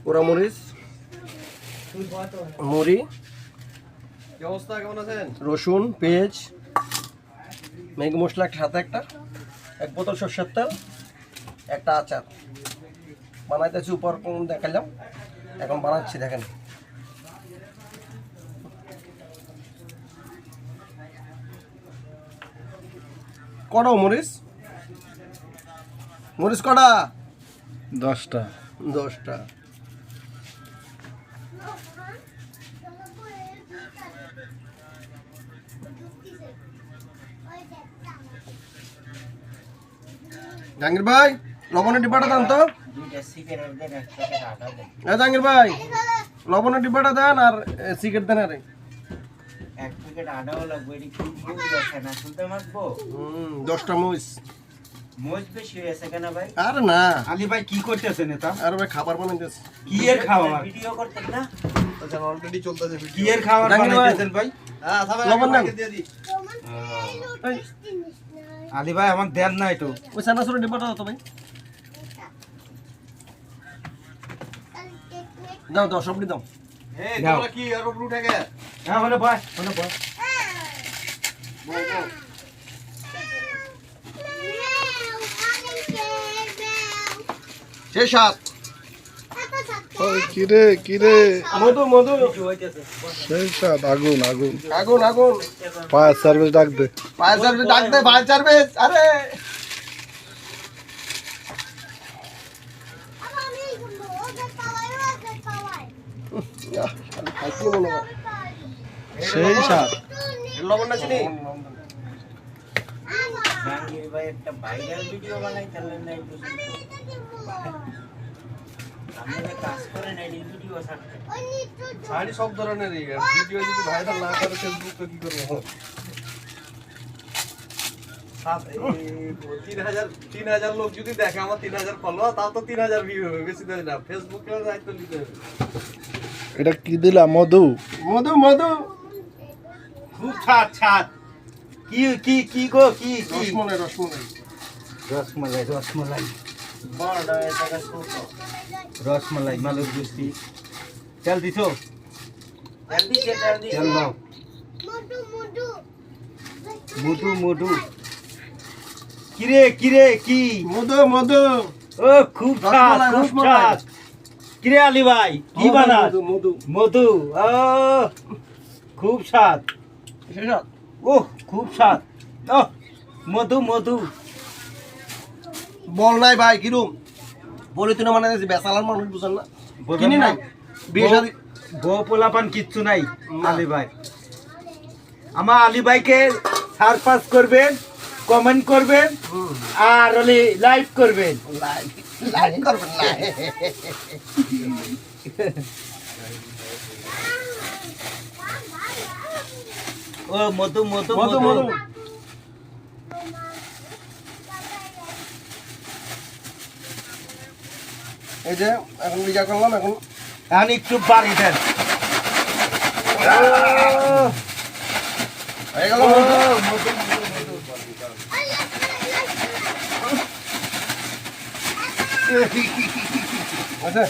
পোড়ামরিচ, মুড়ি, কি অবস্থা, কেমন আছেন? রসুন, পেঁয়াজ, ম্যাগি মশলা সাথে একটা, এক বোতল সর্ষের তেল, একটা আচার বানাইতেছি। উপর দেখালাম, এখন বানাচ্ছি দেখেন। কটা মরিচ? মরিচ কটা? 10টা। 10টা। জাহাঙ্গীর ভাই, লবণের ডিব্বাটা দেন তো। জাহাঙ্গীর ভাই, লবণের ডিব্বাটা দেন আর সিগারেট দেন। আরে 10টা মরিচ। আরে না আলী ভাই কি করতেছেন এটা? আরে ভাই খাবার বানাইতেছে। কি এর খাবার? ভিডিও করতেন না? আচ্ছা, অলরেডি চলতেছে ভিডিও। কি এর খাবার বানাইতেছেন ভাই? হ্যাঁ, থামেন, লবণ দেন। দিয়ে দিই। আলী ভাই আমার দেন না একটু। ওই সানাসুরের ডিব্বাটা দাও তো ভাই। দাও দাও, সবটি দাও। এই তোমরা কি আর উপরে উঠে গে? হ্যাঁ মানে ভাই, মানে ভাই। সেই সাত। ওই কিরে কিরে মধু মধু। সেই সাত আগুন আগুন আগুন আগুন। ফায়ার সার্ভিস ডাক দে। ফায়ার সার্ভিস ডাক দে, ফায়ার সার্ভিস। আরে সেই সাত লবণ না চিনি। জাহাঙ্গীর ভাই একটা ভাইরাল ভিডিও বানাইতেলেন না একটু আপনারা কাজ করেন এডিট ভিডিও ছাড়তে ছাড়ি সব ধরনেরই ভিডিও যদি ভাইরাল না করে ফেসবুক তো কি করবো? 3000 লোক যদি দেখে আমার 3000 ফলোয়ার, তাও তো 3000 ভিউ হবে, বেশি দেয় না। ফেসবুকে দায়িত্ব নিতে হবে। এটা কি দিলা মধু? মধু মধু। খুব ছাদ ছাদ। কি কি কি গো কি কি? রসমলাই রসমলাই। রসমালাই রসমালাই বড়টা এটা ছোট রসমালাই মালুর গুস্তি। তেল দিছো? জলদি তেল দাও। মুটু মুটু। কিরে কিরে কি? মধু মধু। ও খুব ছাদ রসমালাই, খুব রসমালাই। ছাদ। কিরে আলী ভাই কি বানাস? মধু মধু। মধু। ও খুব স্বাদ। সেই সাত। ও খুব স্বাদ। ও মধু মধু। বল নাই ভাই, কিরম বলি তুই না, মানে বেসালার মানুষ বুঝেন না, কিনি নাই বিয়ে শাদী। বউ পোলাপান কিচ্ছু নাই আলী ভাই। আমার আলী ভাইকে সারপাস করবেন, কমেন্ট করবেন আর হলে লাইক করবেন। লাইক করবেন না। ও মধু মধু মধু মধু। এই যে এখন লিজা করলাম, এখন এখন একটু বাড়ি দেন। হয়ে গেল মধু। আচ্ছা